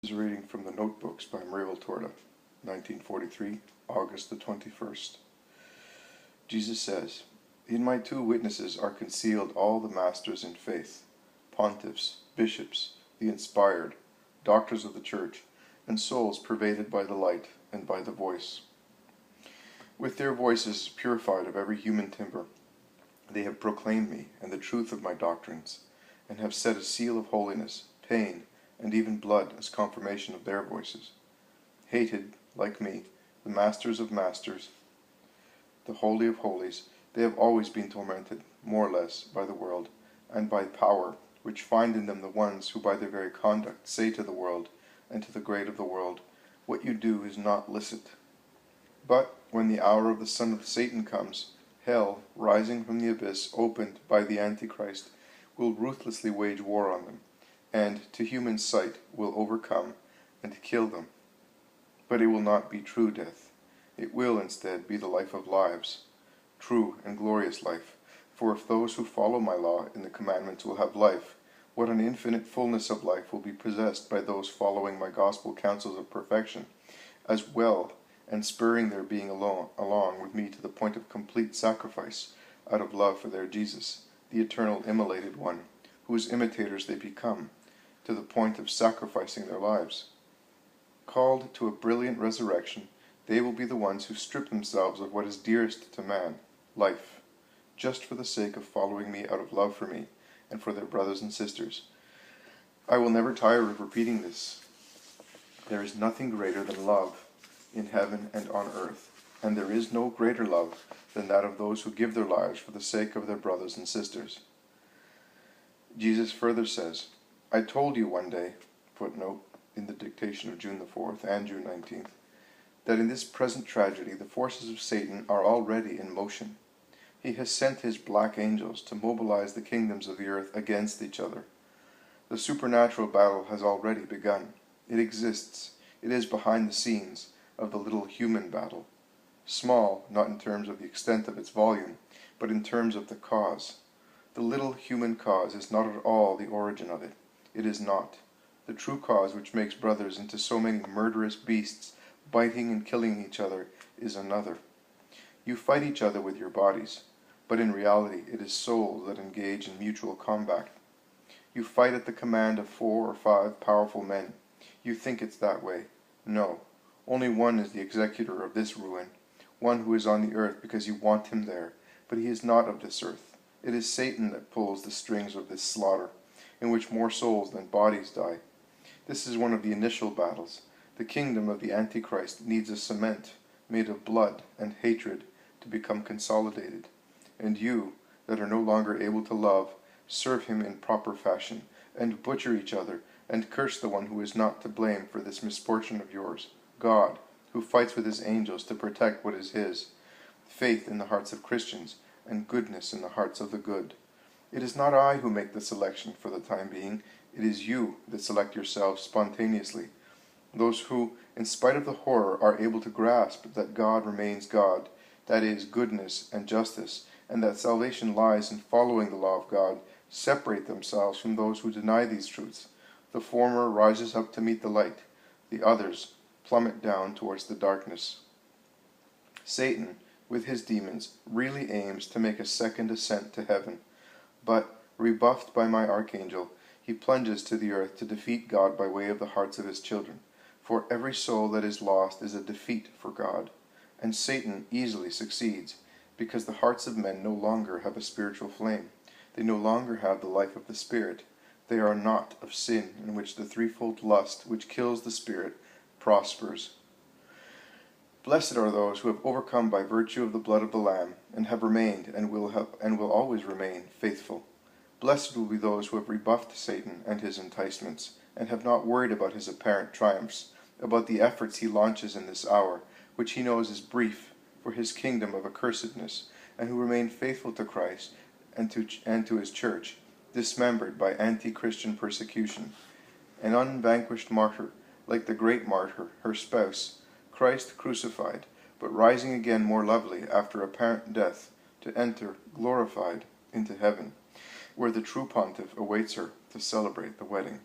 This is a reading from the Notebooks by Muriel Torda, 1943, August the 21st. Jesus says, "In my 2 witnesses are concealed all the masters in faith, pontiffs, bishops, the inspired, doctors of the church, and souls pervaded by the light and by the voice. With their voices purified of every human timber, they have proclaimed me and the truth of my doctrines, and have set a seal of holiness, pain, and even blood as confirmation of their voices. Hated, like me, the masters of masters, the holy of holies, they have always been tormented, more or less, by the world, and by power, which find in them the ones who by their very conduct say to the world, and to the great of the world, what you do is not licit. But when the hour of the son of Satan comes, hell, rising from the abyss opened by the Antichrist, will ruthlessly wage war on them, and to human sight will overcome and kill them. But it will not be true death. It will instead be the life of lives, true and glorious life. For if those who follow my law in the commandments will have life, what an infinite fullness of life will be possessed by those following my gospel counsels of perfection, as well, and spurring their being along with me to the point of complete sacrifice, out of love for their Jesus, the eternal immolated one, whose imitators they become, to the point of sacrificing their lives. Called to a brilliant resurrection, they will be the ones who strip themselves of what is dearest to man, life, just for the sake of following me out of love for me and for their brothers and sisters. I will never tire of repeating this. There is nothing greater than love in heaven and on earth, and there is no greater love than that of those who give their lives for the sake of their brothers and sisters." Jesus further says, "I told you one day," footnote in the dictation of June the 4th and June 19th, "that in this present tragedy the forces of Satan are already in motion. He has sent his black angels to mobilize the kingdoms of the earth against each other. The supernatural battle has already begun. It exists. It is behind the scenes of the little human battle. Small, not in terms of the extent of its volume, but in terms of the cause. The little human cause is not at all the origin of it. It is not. The true cause which makes brothers into so many murderous beasts, biting and killing each other, is another. You fight each other with your bodies, but in reality it is souls that engage in mutual combat. You fight at the command of 4 or 5 powerful men. You think it's that way. No, only one is the executor of this ruin, one who is on the earth because you want him there, but he is not of this earth. It is Satan that pulls the strings of this slaughter, in which more souls than bodies die. This is one of the initial battles. The kingdom of the Antichrist needs a cement made of blood and hatred to become consolidated. And you, that are no longer able to love, serve him in proper fashion, and butcher each other, and curse the one who is not to blame for this misfortune of yours, God, who fights with his angels to protect what is his, faith in the hearts of Christians, and goodness in the hearts of the good. It is not I who make the selection for the time being, it is you that select yourselves spontaneously, those who, in spite of the horror, are able to grasp that God remains God, that is, goodness and justice, and that salvation lies in following the law of God, separate themselves from those who deny these truths. The former rises up to meet the light, the others plummet down towards the darkness. Satan, with his demons, really aims to make a second ascent to heaven, but, rebuffed by my archangel, he plunges to the earth to defeat God by way of the hearts of his children. For every soul that is lost is a defeat for God, and Satan easily succeeds, because the hearts of men no longer have a spiritual flame. They no longer have the life of the Spirit. They are not of sin, in which the threefold lust, which kills the spirit, prospers. Blessed are those who have overcome by virtue of the blood of the Lamb, and have remained, and will always remain, faithful. Blessed will be those who have rebuffed Satan and his enticements, and have not worried about his apparent triumphs, about the efforts he launches in this hour, which he knows is brief, for his kingdom of accursedness, and who remain faithful to Christ and to his church, dismembered by anti-Christian persecution. An unvanquished martyr, like the great martyr, her spouse, Christ crucified, but rising again more lovely after apparent death, to enter, glorified, into heaven, where the true pontiff awaits her to celebrate the wedding.